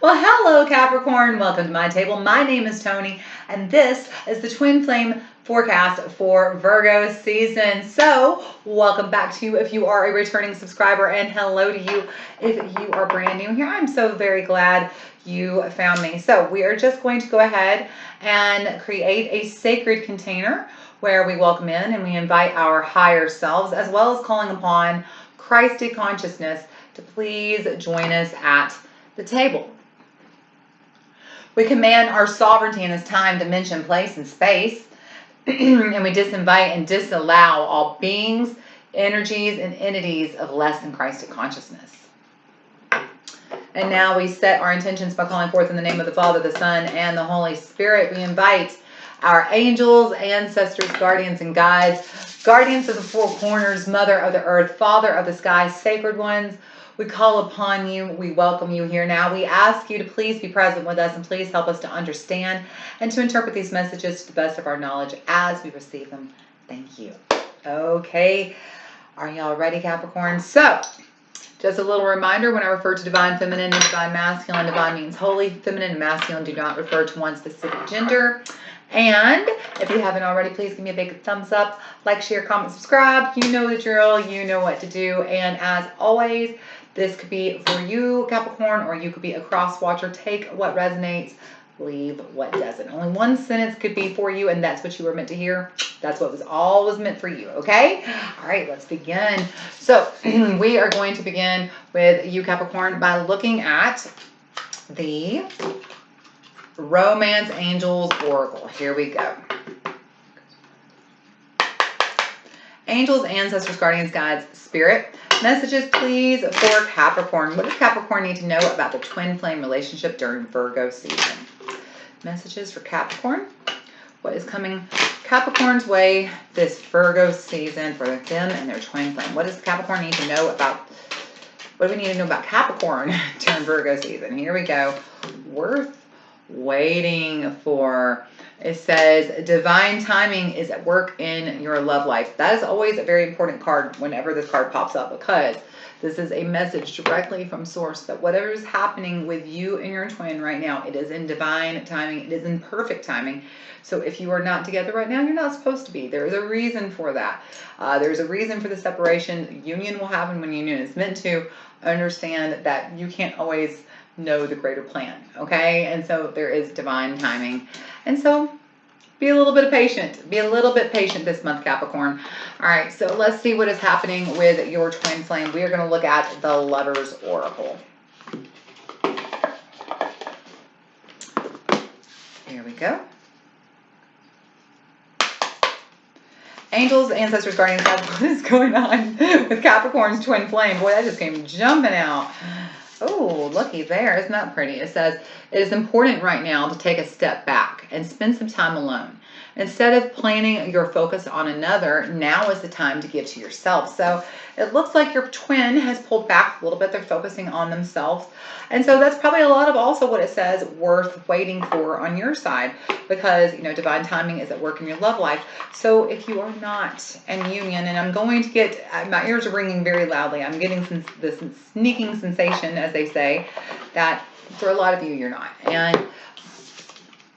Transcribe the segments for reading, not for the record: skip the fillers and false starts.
Well, hello, Capricorn. Welcome to my table. My name is Toni, and this is the Twin Flame forecast for Virgo season. So, welcome back to you if you are a returning subscriber, and hello to you if you are brand new here. I'm so very glad you found me. So, we are just going to go ahead and create a sacred container where we welcome in and we invite our higher selves, as well as calling upon Christed consciousness to please join us at the table. We command our sovereignty in this time, dimension, place, and space. And we disinvite and disallow all beings, energies, and entities of less than Christed consciousness. And now we set our intentions by calling forth in the name of the Father, the Son, and the Holy Spirit. We invite our angels, ancestors, guardians, and guides, guardians of the four corners, mother of the earth, father of the sky, sacred ones. We call upon you. We welcome you here now. We ask you to please be present with us and please help us to understand and to interpret these messages to the best of our knowledge as we receive them. Thank you. Okay. Are y'all ready, Capricorn? So, just a little reminder, when I refer to divine feminine and divine masculine, divine means holy. Feminine and masculine do not refer to one specific gender. And if you haven't already, please give me a big thumbs up, like, share, comment, subscribe. You know the drill. You know what to do. And as always, this could be for you, Capricorn, or you could be a cross watcher. Take what resonates, leave what doesn't. Only one sentence could be for you, and that's what you were meant to hear. That's what was always meant for you, okay? All right, let's begin. So we are going to begin with you, Capricorn, by looking at the Romance Angels Oracle. Here we go. Angels, ancestors, guardians, guides, spirit. Messages, please, for Capricorn. What does Capricorn need to know about the twin flame relationship during Virgo season? Messages for Capricorn. What is coming Capricorn's way this Virgo season for them and their twin flame? What does Capricorn need to know about? What do we need to know about Capricorn during Virgo season? Here we go. Worth waiting for. It says divine timing is at work in your love life. That is always a very important card whenever this card pops up, because this is a message directly from source that whatever is happening with you and your twin right now, it is in divine timing. It is in perfect timing. So if you are not together right now, you're not supposed to be. There is a reason for that. There's a reason for the separation. Union will happen when union is meant to. Understand that you can't always know the greater plan, okay? And so there is divine timing. And so be a little bit patient. Be a little bit patient this month, Capricorn. All right, so let's see what is happening with your twin flame. We are going to look at the Lover's Oracle. Here we go. Angels, ancestors, guardians, guides. What is going on with Capricorn's twin flame? Boy, that just came jumping out. Oh, looky there. Isn't that pretty? It says, it is important right now to take a step back and spend some time alone. Instead of planning your focus on another, now is the time to give to yourself. So it looks like your twin has pulled back a little bit. They're focusing on themselves. And so that's probably a lot of also what it says worth waiting for on your side, because, you know, divine timing is at work in your love life. So if you are not in union, and I'm going to get, my ears are ringing very loudly. I'm getting this sneaking sensation, as they say, that for a lot of you, you're not. And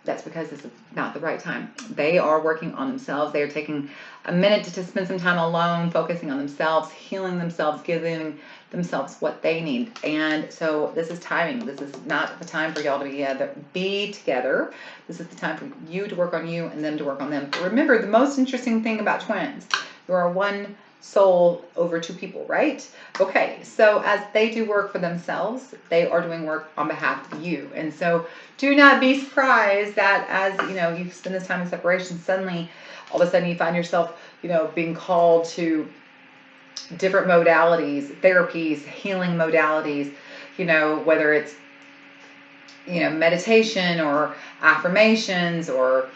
that's because this is not the right time. They are working on themselves. They are taking a minute to spend some time alone, focusing on themselves, healing themselves, giving themselves what they need. And so this is timing. This is not the time for y'all to be together. This is the time for you to work on you and them to work on them. Remember, the most interesting thing about twins, you are one soul over two people, right? Okay, so as they do work for themselves, they are doing work on behalf of you. And so do not be surprised that as, you know, you spend this time in separation, suddenly, all of a sudden you find yourself, you know, being called to different modalities, therapies, healing modalities, you know, whether it's, you know, meditation or affirmations or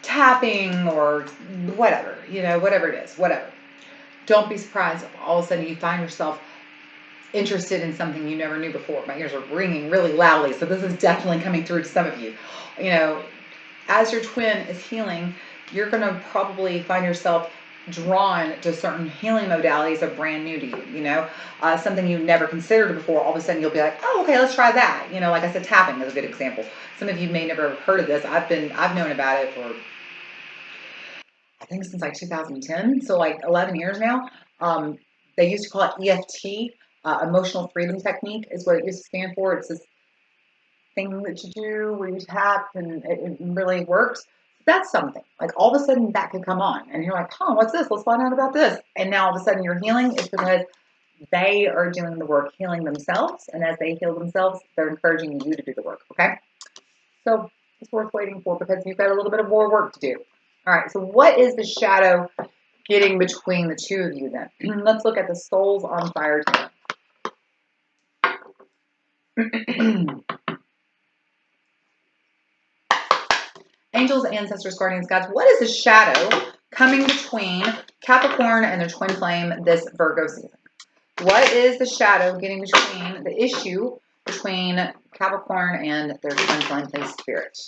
tapping or whatever, you know, whatever it is, whatever. Don't be surprised if all of a sudden you find yourself interested in something you never knew before. My ears are ringing really loudly, so this is definitely coming through to some of you. You know, as your twin is healing, you're going to probably find yourself drawn to certain healing modalities are brand new to you, you know, something you never considered before. All of a sudden you'll be like, oh, okay, let's try that. You know, like I said, tapping is a good example. Some of you may never have heard of this. I've known about it for, I think since like 2010. So like 11 years now. They used to call it EFT, emotional freedom technique is what it used to stand for. It's this thing that you do where you tap and it really works. That's something like all of a sudden that could come on and you're like, huh, what's this? Let's find out about this. And now all of a sudden you're healing is because they are doing the work healing themselves. And as they heal themselves, they're encouraging you to do the work. Okay. So it's worth waiting for because you've got a little bit of more work to do. All right. So what is the shadow getting between the two of you then? Let's look at the souls on fire together. Angels, ancestors, guardians, gods, what is the shadow coming between Capricorn and their twin flame this Virgo season? What is the shadow getting between the issue between Capricorn and their twin flame place spirit?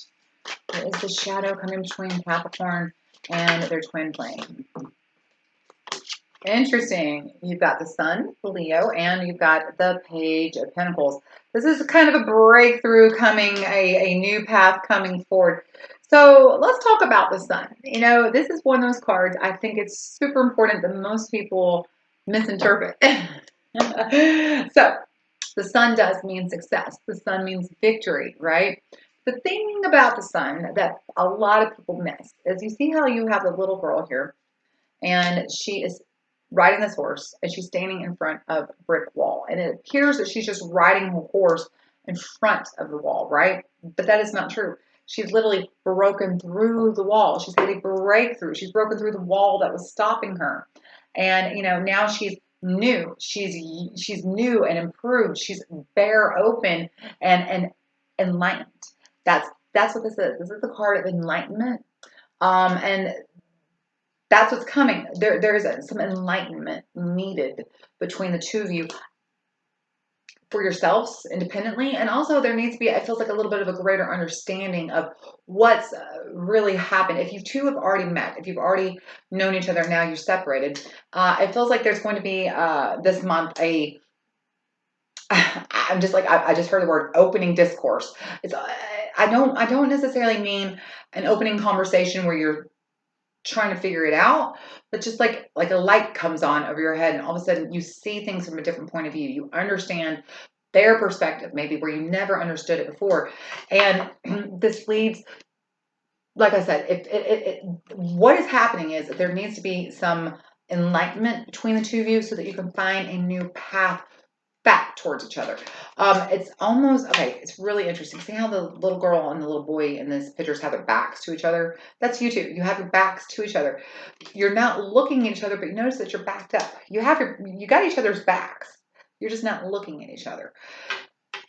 What is the shadow coming between Capricorn and their twin flame? Interesting. You've got the Sun, Leo, and you've got the Page of Pentacles. This is kind of a breakthrough coming, a new path coming forward. So let's talk about the Sun. You know, this is one of those cards I think it's super important that most people misinterpret. So the Sun does mean success. The Sun means victory, right? The thing about the Sun that a lot of people miss is you see how you have the little girl here and she is riding this horse and she's standing in front of a brick wall. And it appears that she's just riding her horse in front of the wall, right? But that is not true. She's literally broken through the wall. She's had a breakthrough. She's broken through the wall that was stopping her. And, you know, now she's new. She's new and improved. She's bare open and enlightened. That's what this is. This is the card of enlightenment. And that's what's coming. There's some enlightenment needed between the two of you for yourselves independently. And also there needs to be, it feels like a little bit of a greater understanding of what's really happened. If you two have already met, if you've already known each other, now you're separated. It feels like there's going to be this month I'm just like, I just heard the word opening discourse. It's, I don't necessarily mean an opening conversation where you're trying to figure it out, but just like a light comes on over your head and all of a sudden you see things from a different point of view. You understand their perspective, maybe where you never understood it before. And this leads, like I said, what is happening is that there needs to be some enlightenment between the two of you so that you can find a new path back towards each other. It's almost, okay, it's really interesting. See how the little girl and the little boy in this pictures have their backs to each other? That's you two. You have your backs to each other. You're not looking at each other, but you notice that you're backed up. You got each other's backs. You're just not looking at each other.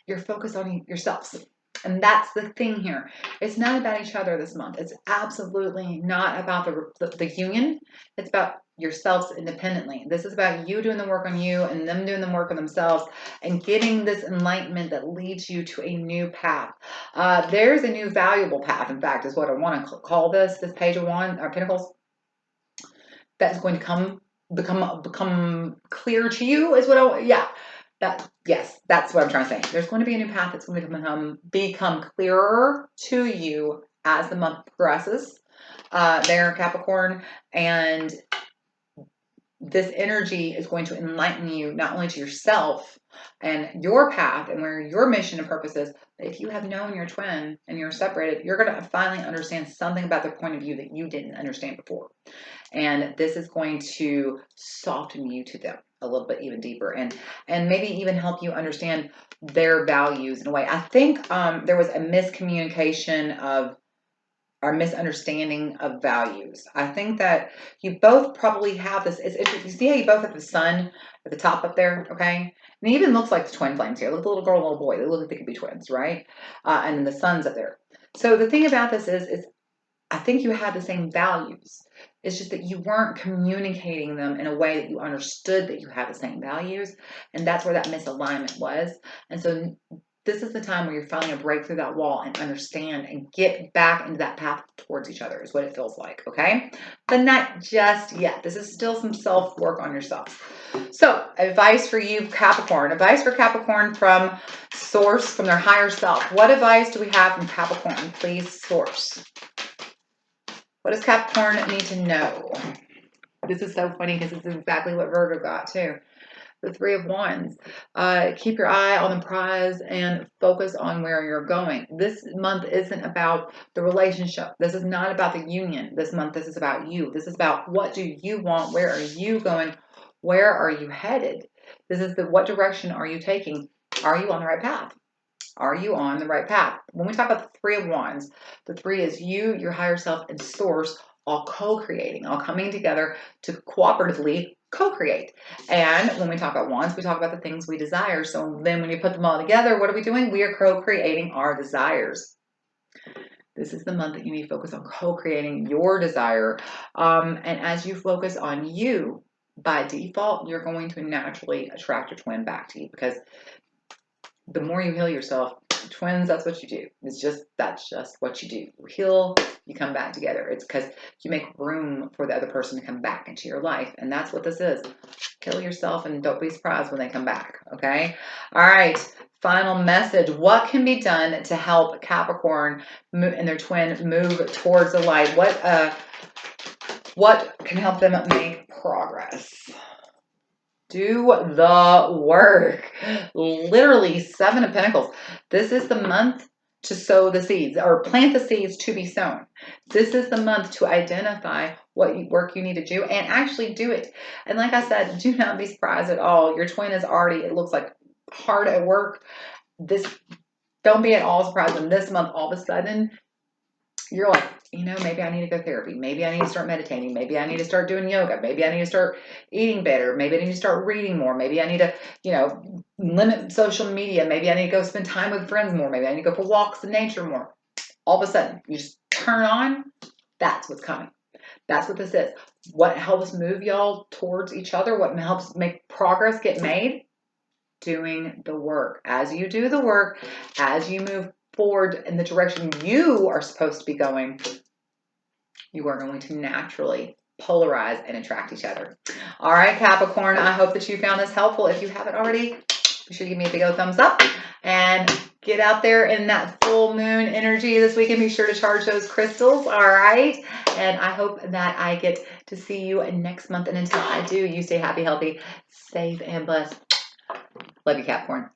You're focused on yourselves. And that's the thing here. It's not about each other this month. It's absolutely not about the union. It's about yourselves independently. This is about you doing the work on you and them doing the work on themselves and getting this enlightenment that leads you to a new path. There's a new valuable path, in fact, is what I want to call this Page of Pentacles. That's going to become clear to you is what yes, that's what I'm trying to say. There's going to be a new path that's going to become clearer to you as the month progresses. There, Capricorn, and this energy is going to enlighten you not only to yourself and your path and where your mission and purpose is, but if you have known your twin and you're separated, you're going to finally understand something about their point of view that you didn't understand before. And this is going to soften you to them a little bit even deeper and maybe even help you understand their values in a way. I think there was a miscommunication of our misunderstanding of values. I think that you both probably have this. It's interesting. You see how you both have the sun at the top up there, okay? And it even looks like the twin flames here. Look at the little girl and little boy. They look like they could be twins, right? And then the sun's up there. So the thing about this is I think you have the same values. It's just that you weren't communicating them in a way that you understood that you had the same values. And that's where that misalignment was. And so this is the time where you're finally going to break through that wall and understand and get back into that path towards each other is what it feels like, okay? But not just yet. This is still some self-work on yourself. So, advice for you, Capricorn. Advice for Capricorn from Source, from their higher self. What advice do we have from Capricorn? Please, Source. What does Capricorn need to know? This is so funny because this is exactly what Virgo got too. The Three of Wands. Keep your eye on the prize and focus on where you're going. This month isn't about the relationship. This is not about the union. This month, this is about you. This is about what do you want? Where are you going? Where are you headed? This is what direction are you taking? Are you on the right path? Are you on the right path? When we talk about the Three of Wands, the three is you, your higher self, and Source all co-creating, all coming together to cooperatively co-create. And when we talk about wands, we talk about the things we desire. So then when you put them all together, what are we doing? We are co-creating our desires. This is the month that you need to focus on co-creating your desire. And as you focus on you, by default, you're going to naturally attract your twin back to you, because the more you heal yourself, twins, that's what you do. That's just what you do. You heal, you come back together. It's because you make room for the other person to come back into your life. And that's what this is. Kill yourself and don't be surprised when they come back. Okay. All right. Final message. What can be done to help Capricorn and their twin move towards the light? What can help them make progress? Do the work. Literally, Seven of Pentacles. This is the month to sow the seeds or plant the seeds to be sown. This is the month to identify what work you need to do and actually do it. And like I said, do not be surprised at all. Your twin is already, it looks like, hard at work. Don't be at all surprised when this month all of a sudden you're like, maybe I need to go therapy. Maybe I need to start meditating. Maybe I need to start doing yoga. Maybe I need to start eating better. Maybe I need to start reading more. Maybe I need to, limit social media. Maybe I need to go spend time with friends more. Maybe I need to go for walks in nature more. All of a sudden, you just turn on. That's what's coming. That's what this is. What helps move y'all towards each other? What helps make progress get made? Doing the work. As you do the work, as you move forward in the direction you are supposed to be going, you are going to naturally polarize and attract each other. All right, Capricorn, I hope that you found this helpful. If you haven't already, be sure to give me a big old thumbs up and get out there in that full moon energy this week and be sure to charge those crystals. All right. And I hope that I get to see you next month. And until I do, you stay happy, healthy, safe, and blessed. Love you, Capricorn.